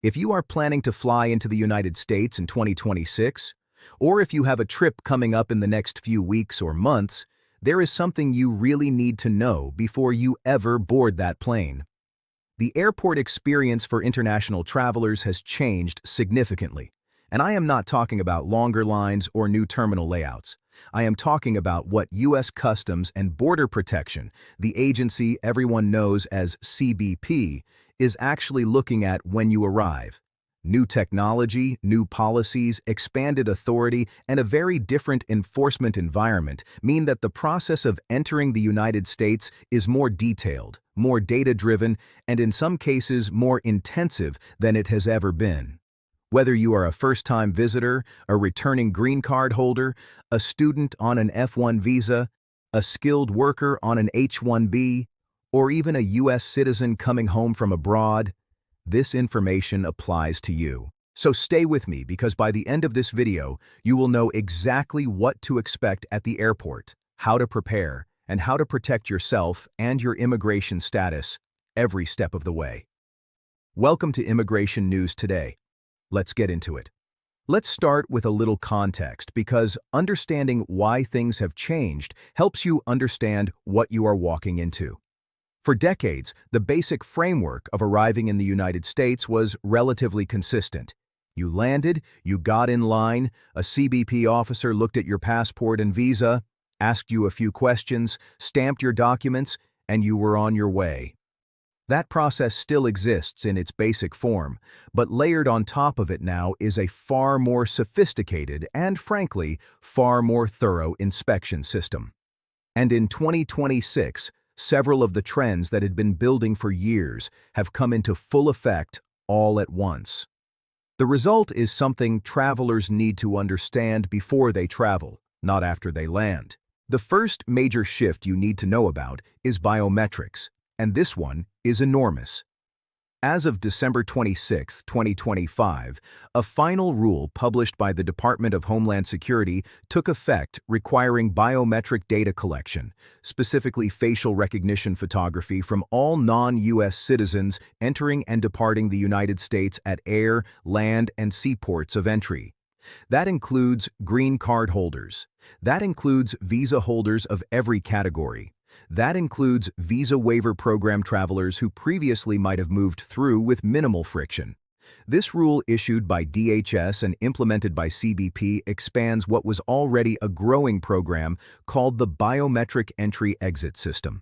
If you are planning to fly into the United States in 2026, or if you have a trip coming up in the next few weeks or months, there is something you really need to know before you ever board that plane. The airport experience for international travelers has changed significantly, and I am not talking about longer lines or new terminal layouts. I am talking about what U.S. Customs and Border Protection, the agency everyone knows as CBP, is actually looking at when you arrive. New technology, new policies, expanded authority, and a very different enforcement environment mean that the process of entering the United States is more detailed, more data-driven, and in some cases more intensive than it has ever been. Whether you are a first-time visitor, a returning green card holder, a student on an F1 visa, a skilled worker on an H-1B, or even a U.S. citizen coming home from abroad, this information applies to you. So stay with me because by the end of this video, you will know exactly what to expect at the airport, how to prepare, and how to protect yourself and your immigration status every step of the way. Welcome to Immigration News Today. Let's get into it. Let's start with a little context because understanding why things have changed helps you understand what you are walking into. For decades, the basic framework of arriving in the United States was relatively consistent. You landed, you got in line, a CBP officer looked at your passport and visa, asked you a few questions, stamped your documents, and you were on your way. That process still exists in its basic form, but layered on top of it now is a far more sophisticated and, frankly, far more thorough inspection system. And in 2026, several of the trends that had been building for years have come into full effect all at once. The result is something travelers need to understand before they travel, not after they land. The first major shift you need to know about is biometrics, and this one is enormous. As of December 26, 2025, a final rule published by the Department of Homeland Security took effect requiring biometric data collection, specifically facial recognition photography from all non-U.S. citizens entering and departing the United States at air, land, and seaports of entry. That includes green card holders. That includes visa holders of every category. That includes visa waiver program travelers who previously might have moved through with minimal friction. This rule issued by DHS and implemented by CBP expands what was already a growing program called the Biometric Entry-Exit System.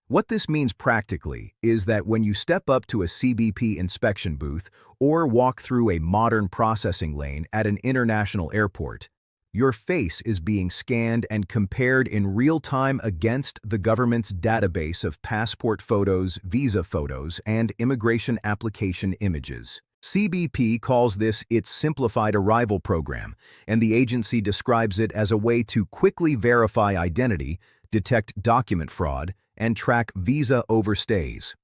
What this means practically is that when you step up to a CBP inspection booth or walk through a modern processing lane at an international airport, your face is being scanned and compared in real time against the government's database of passport photos, visa photos, and immigration application images. CBP calls this its Simplified Arrival program, and the agency describes it as a way to quickly verify identity, detect document fraud, and track visa overstays.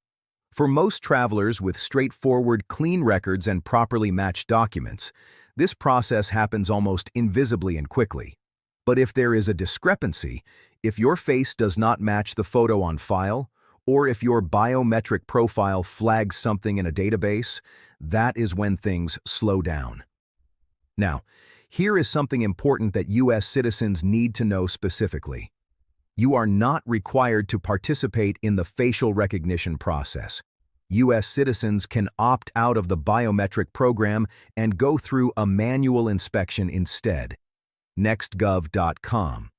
For most travelers with straightforward, clean records and properly matched documents, this process happens almost invisibly and quickly. But if there is a discrepancy, if your face does not match the photo on file, or if your biometric profile flags something in a database, that is when things slow down. Now, here is something important that U.S. citizens need to know specifically. You are not required to participate in the facial recognition process. U.S. citizens can opt out of the biometric program and go through a manual inspection instead. Nextgov.com.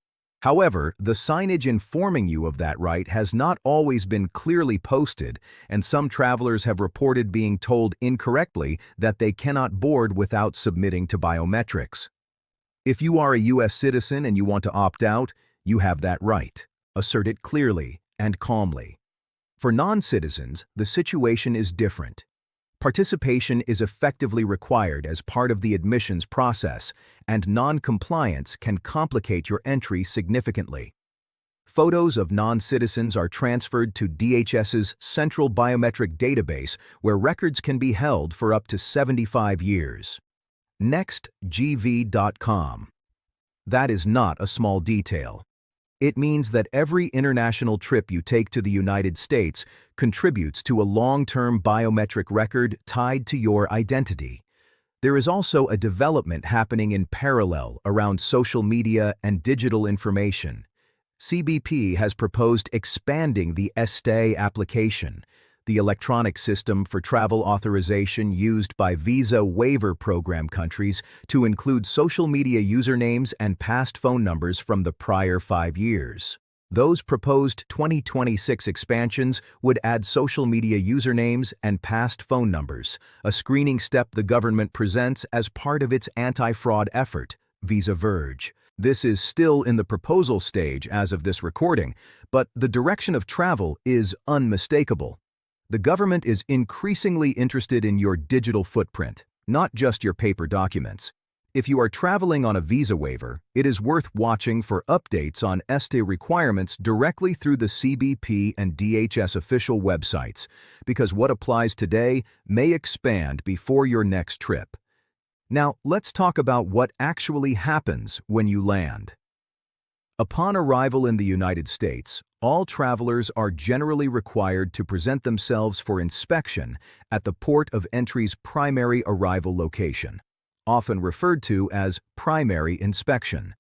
However, the signage informing you of that right has not always been clearly posted, and some travelers have reported being told incorrectly that they cannot board without submitting to biometrics. If you are a U.S. citizen and you want to opt out, you have that right. Assert it clearly and calmly. For non-citizens, the situation is different. Participation is effectively required as part of the admissions process, and non-compliance can complicate your entry significantly. Photos of non-citizens are transferred to DHS's Central Biometric Database, where records can be held for up to 75 years. Nextgv.com. That is not a small detail. It means that every international trip you take to the United States contributes to a long-term biometric record tied to your identity. There is also a development happening in parallel around social media and digital information. CBP has proposed expanding the ESTA application, the electronic system for travel authorization used by Visa Waiver Program countries, to include social media usernames and past phone numbers from the prior 5 years. Those proposed 2026 expansions would add social media usernames and past phone numbers, a screening step the government presents as part of its anti-fraud effort, Visa Verge. This is still in the proposal stage as of this recording, but the direction of travel is unmistakable. The government is increasingly interested in your digital footprint, not just your paper documents. If you are traveling on a visa waiver, it is worth watching for updates on ESTA requirements directly through the CBP and DHS official websites, because what applies today may expand before your next trip. Now, let's talk about what actually happens when you land. Upon arrival in the United States, all travelers are generally required to present themselves for inspection at the port of entry's primary arrival location, often referred to as primary inspection.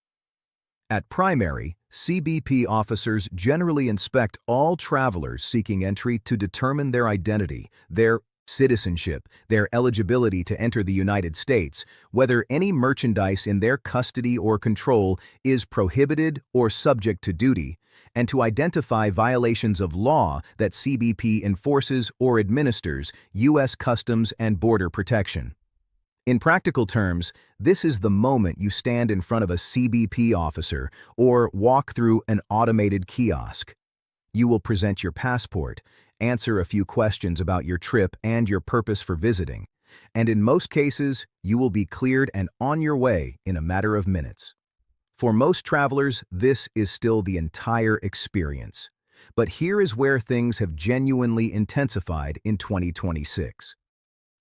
At primary, CBP officers generally inspect all travelers seeking entry to determine their identity, their citizenship, their eligibility to enter the United States, whether any merchandise in their custody or control is prohibited or subject to duty, and to identify violations of law that CBP enforces or administers, U.S. Customs and Border Protection. In practical terms, this is the moment you stand in front of a CBP officer or walk through an automated kiosk. You will present your passport, answer a few questions about your trip and your purpose for visiting, and in most cases, you will be cleared and on your way in a matter of minutes. For most travelers, this is still the entire experience. But here is where things have genuinely intensified in 2026.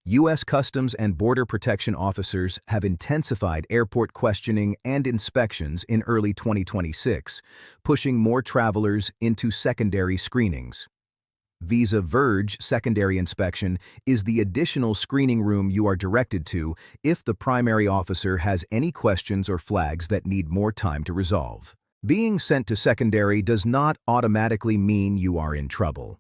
U.S. Customs and Border Protection officers have intensified airport questioning and inspections in early 2026, pushing more travelers into secondary screenings. Visa Verge secondary inspection is the additional screening room you are directed to if the primary officer has any questions or flags that need more time to resolve. Being sent to secondary does not automatically mean you are in trouble.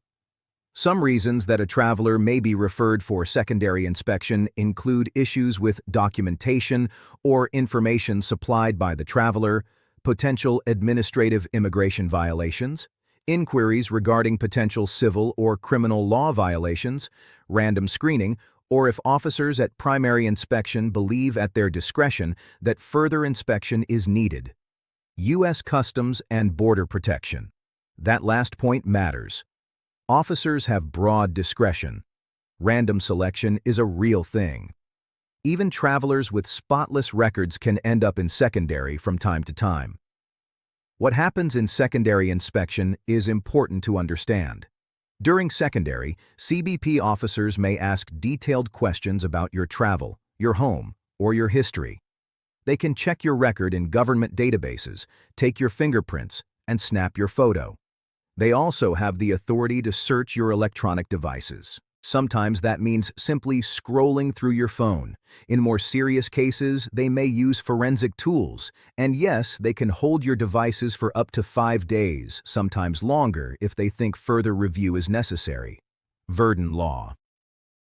Some reasons that a traveler may be referred for secondary inspection include issues with documentation or information supplied by the traveler, potential administrative immigration violations, inquiries regarding potential civil or criminal law violations, random screening, or if officers at primary inspection believe at their discretion that further inspection is needed. U.S. Customs and Border Protection. That last point matters. Officers have broad discretion. Random selection is a real thing. Even travelers with spotless records can end up in secondary from time to time. What happens in secondary inspection is important to understand. During secondary, CBP officers may ask detailed questions about your travel, your home, or your history. They can check your record in government databases, take your fingerprints, and snap your photo. They also have the authority to search your electronic devices. Sometimes that means simply scrolling through your phone. In more serious cases, they may use forensic tools. And yes, they can hold your devices for up to 5 days, sometimes longer if they think further review is necessary. Verdun law.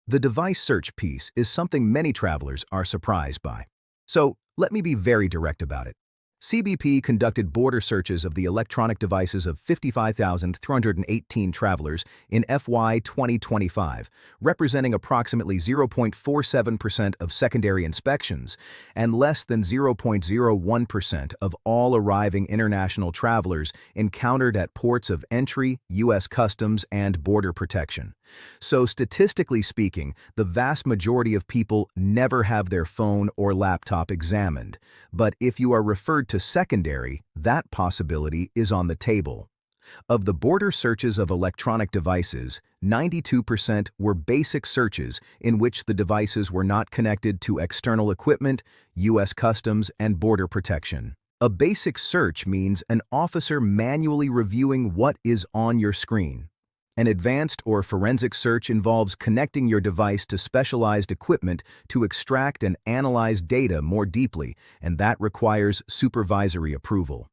The device search piece is something many travelers are surprised by. So, let me be very direct about it. CBP conducted border searches of the electronic devices of 55,318 travelers in FY 2025, representing approximately 0.47% of secondary inspections and less than 0.01% of all arriving international travelers encountered at ports of entry, U.S. Customs and Border Protection. So statistically speaking, the vast majority of people never have their phone or laptop examined. But if you are referred to secondary, that possibility is on the table. Of the border searches of electronic devices, 92% were basic searches in which the devices were not connected to external equipment, U.S. Customs and Border Protection. A basic search means an officer manually reviewing what is on your screen. An advanced or forensic search involves connecting your device to specialized equipment to extract and analyze data more deeply, and that requires supervisory approval.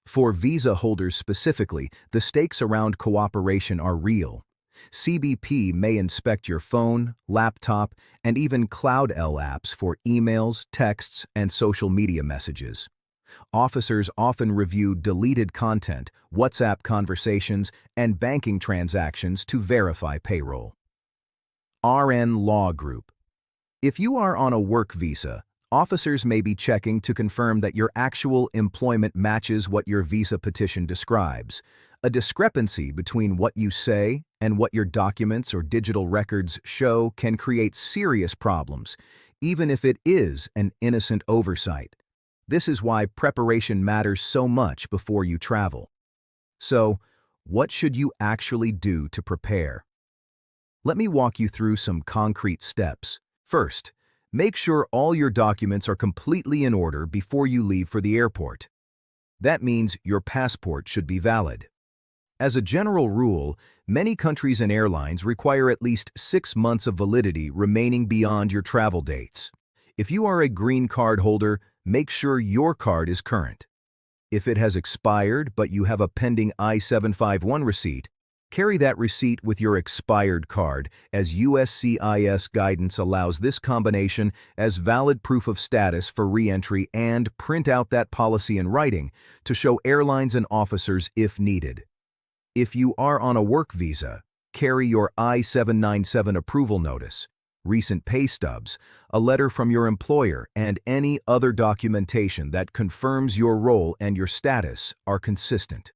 For visa holders specifically, the stakes around cooperation are real. CBP may inspect your phone, laptop, and even Cloud L apps for emails, texts, and social media messages. Officers often review deleted content, WhatsApp conversations, and banking transactions to verify payroll. RN Law Group. If you are on a work visa, officers may be checking to confirm that your actual employment matches what your visa petition describes. A discrepancy between what you say and what your documents or digital records show can create serious problems, even if it is an innocent oversight. This is why preparation matters so much before you travel. So, what should you actually do to prepare? Let me walk you through some concrete steps. First, make sure all your documents are completely in order before you leave for the airport. That means your passport should be valid. As a general rule, many countries and airlines require at least 6 months of validity remaining beyond your travel dates. If you are a green card holder, make sure your card is current. If it has expired but you have a pending I-751 receipt, carry that receipt with your expired card, as USCIS guidance allows this combination as valid proof of status for re-entry, and print out that policy in writing to show airlines and officers if needed. If you are on a work visa, carry your I-797 approval notice, recent pay stubs, a letter from your employer, and any other documentation that confirms your role and your status are consistent.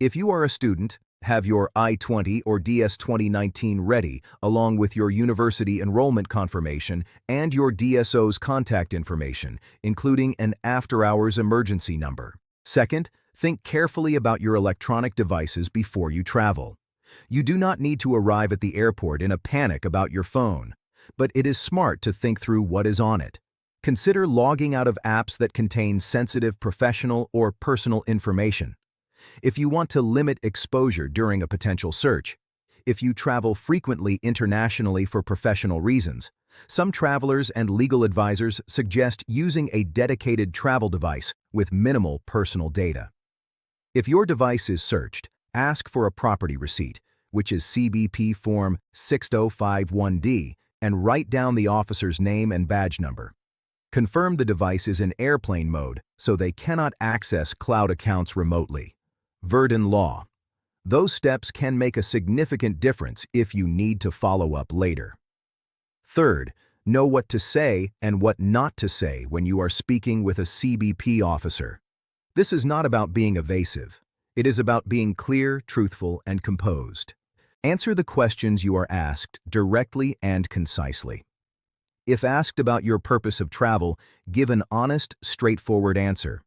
If you are a student, have your I-20 or DS-2019 ready, along with your university enrollment confirmation and your DSO's contact information, including an after-hours emergency number. Second, think carefully about your electronic devices before you travel. You do not need to arrive at the airport in a panic about your phone, but it is smart to think through what is on it. Consider logging out of apps that contain sensitive professional or personal information. If you want to limit exposure during a potential search, if you travel frequently internationally for professional reasons, some travelers and legal advisors suggest using a dedicated travel device with minimal personal data. If your device is searched, ask for a property receipt, which is CBP Form 6051D, and write down the officer's name and badge number. Confirm the device is in airplane mode so they cannot access cloud accounts remotely. Verdun Law. Those steps can make a significant difference if you need to follow up later. Third, know what to say and what not to say when you are speaking with a CBP officer. This is not about being evasive. It is about being clear, truthful, and composed. Answer the questions you are asked directly and concisely. If asked about your purpose of travel, give an honest, straightforward answer.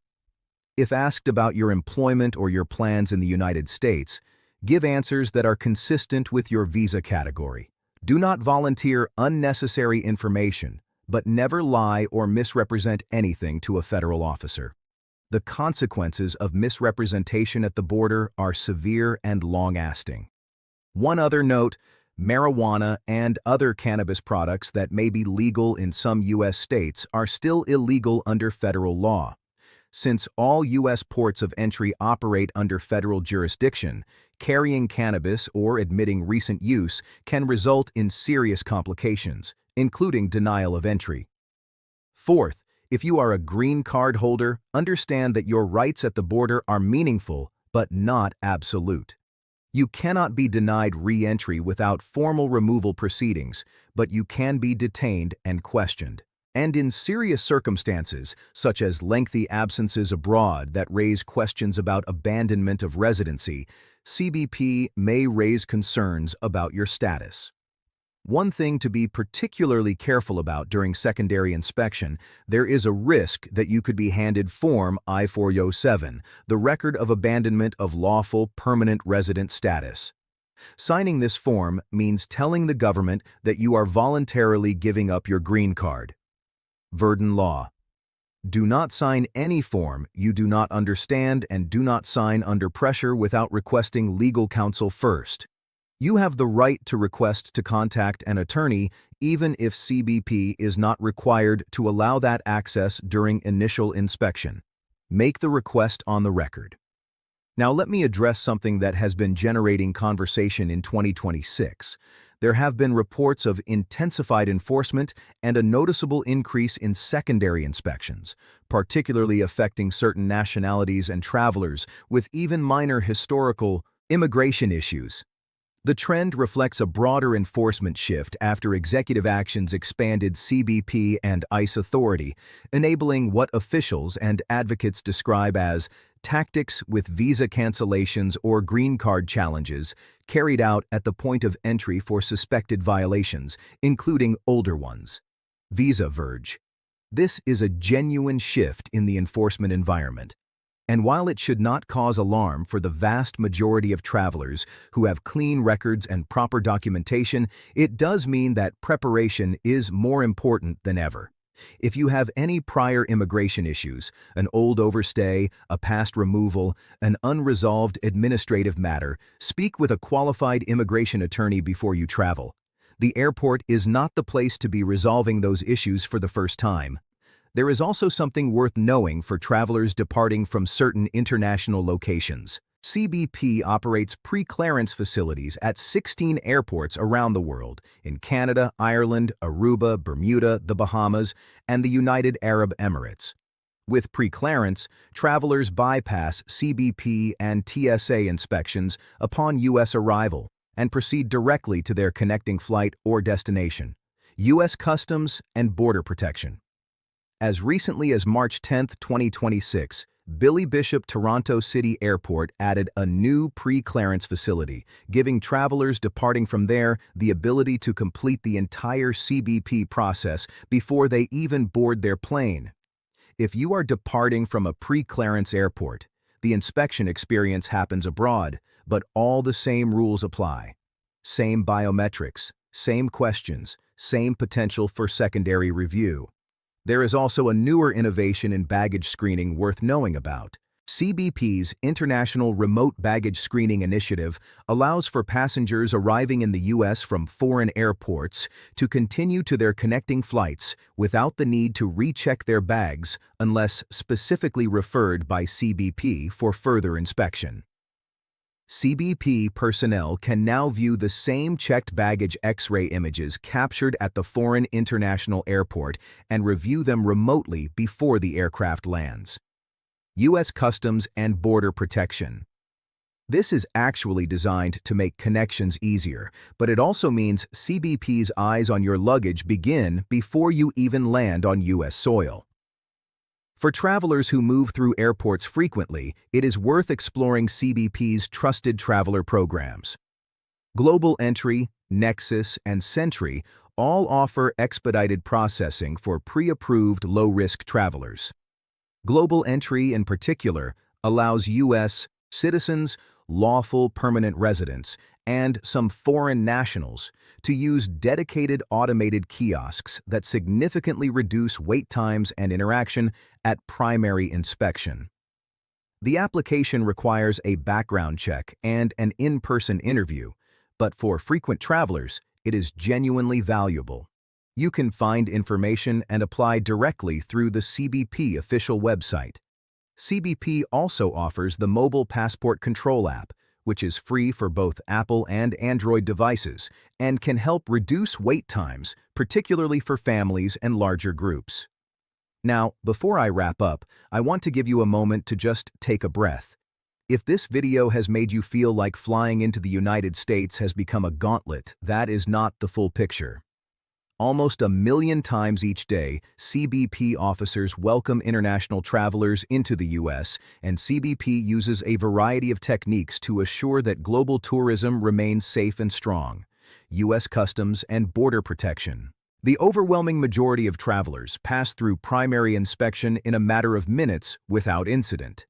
If asked about your employment or your plans in the United States, give answers that are consistent with your visa category. Do not volunteer unnecessary information, but never lie or misrepresent anything to a federal officer. The consequences of misrepresentation at the border are severe and long-lasting. One other note, marijuana and other cannabis products that may be legal in some U.S. states are still illegal under federal law. Since all U.S. ports of entry operate under federal jurisdiction, carrying cannabis or admitting recent use can result in serious complications, including denial of entry. Fourth, if you are a green card holder, understand that your rights at the border are meaningful but not absolute. You cannot be denied re-entry without formal removal proceedings, but you can be detained and questioned. And in serious circumstances, such as lengthy absences abroad that raise questions about abandonment of residency, CBP may raise concerns about your status. One thing to be particularly careful about during secondary inspection, there is a risk that you could be handed Form I-407, the record of abandonment of lawful permanent resident status. Signing this form means telling the government that you are voluntarily giving up your green card. Verdun Law. Do not sign any form you do not understand, and do not sign under pressure without requesting legal counsel first. You have the right to request to contact an attorney even if CBP is not required to allow that access during initial inspection. Make the request on the record. Now let me address something that has been generating conversation in 2026. There have been reports of intensified enforcement and a noticeable increase in secondary inspections, particularly affecting certain nationalities and travelers with even minor historical immigration issues. The trend reflects a broader enforcement shift after executive actions expanded CBP and ICE authority, enabling what officials and advocates describe as tactics with visa cancellations or green card challenges carried out at the point of entry for suspected violations, including older ones. Visa verge. This is a genuine shift in the enforcement environment. And while it should not cause alarm for the vast majority of travelers who have clean records and proper documentation, it does mean that preparation is more important than ever. If you have any prior immigration issues, an old overstay, a past removal, an unresolved administrative matter, speak with a qualified immigration attorney before you travel. The airport is not the place to be resolving those issues for the first time. There is also something worth knowing for travelers departing from certain international locations. CBP operates Preclearance facilities at 16 airports around the world, in Canada, Ireland, Aruba, Bermuda, the Bahamas, and the United Arab Emirates. With Preclearance, travelers bypass CBP and TSA inspections upon U.S. arrival and proceed directly to their connecting flight or destination. U.S. Customs and Border Protection. As recently as March 10, 2026, Billy Bishop Toronto City Airport added a new pre-clearance facility, giving travelers departing from there the ability to complete the entire CBP process before they even board their plane. If you are departing from a pre-clearance airport, the inspection experience happens abroad, but all the same rules apply. Same biometrics, same questions, same potential for secondary review. There is also a newer innovation in baggage screening worth knowing about. CBP's International Remote Baggage Screening Initiative allows for passengers arriving in the U.S. from foreign airports to continue to their connecting flights without the need to recheck their bags unless specifically referred by CBP for further inspection. CBP personnel can now view the same checked baggage X-ray images captured at the foreign international airport and review them remotely before the aircraft lands. U.S. Customs and Border Protection. This is actually designed to make connections easier, but it also means CBP's eyes on your luggage begin before you even land on U.S. soil. For travelers who move through airports frequently, it is worth exploring CBP's trusted traveler programs. Global Entry, Nexus, and Sentry all offer expedited processing for pre-approved low-risk travelers. Global Entry, in particular, allows U.S. citizens, lawful permanent residents, and some foreign nationals to use dedicated automated kiosks that significantly reduce wait times and interaction at primary inspection. The application requires a background check and an in-person interview, but for frequent travelers, it is genuinely valuable. You can find information and apply directly through the CBP official website. CBP also offers the Mobile Passport Control app, which is free for both Apple and Android devices and can help reduce wait times, particularly for families and larger groups. Now, before I wrap up, I want to give you a moment to just take a breath. If this video has made you feel like flying into the United States has become a gauntlet, that is not the full picture. Almost 1 million times each day, CBP officers welcome international travelers into the U.S., and CBP uses a variety of techniques to assure that global tourism remains safe and strong. U.S. Customs and Border Protection. The overwhelming majority of travelers pass through primary inspection in a matter of minutes without incident.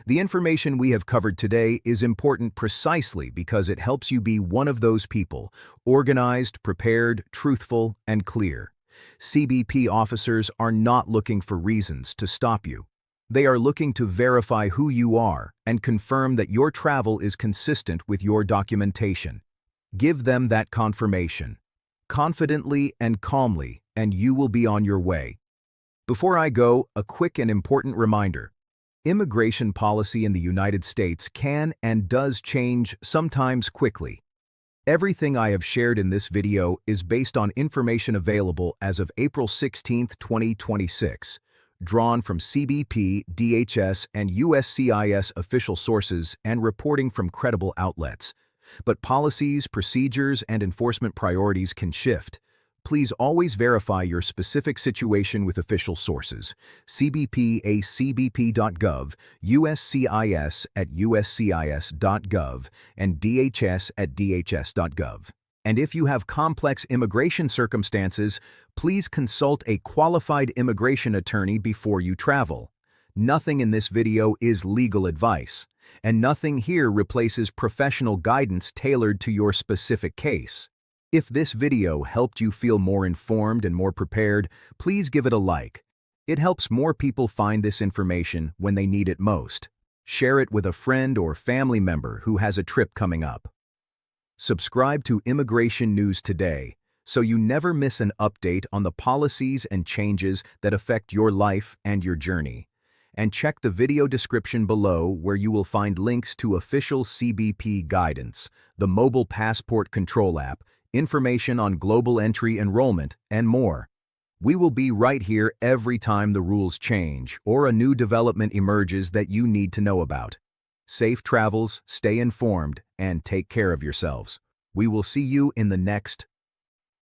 The information we have covered today is important precisely because it helps you be one of those people, organized, prepared, truthful, and clear. CBP officers are not looking for reasons to stop you. They are looking to verify who you are and confirm that your travel is consistent with your documentation. Give them that confirmation, confidently and calmly, and you will be on your way. Before I go, a quick and important reminder. Immigration policy in the United States can and does change, sometimes quickly. Everything I have shared in this video is based on information available as of April 16, 2026, drawn from CBP, DHS, and USCIS official sources and reporting from credible outlets. But policies, procedures, and enforcement priorities can shift. Please always verify your specific situation with official sources. CBP at cbp.gov, USCIS at uscis.gov, and DHS at dhs.gov. And if you have complex immigration circumstances, please consult a qualified immigration attorney before you travel. Nothing in this video is legal advice, and nothing here replaces professional guidance tailored to your specific case. If this video helped you feel more informed and more prepared, please give it a like. It helps more people find this information when they need it most. Share it with a friend or family member who has a trip coming up. Subscribe to Immigration News Today so you never miss an update on the policies and changes that affect your life and your journey. And check the video description below where you will find links to official CBP guidance, the mobile passport control app, information on global entry enrollment, and more. We will be right here every time the rules change or a new development emerges that you need to know about. Safe travels, stay informed, and take care of yourselves. We will see you in the next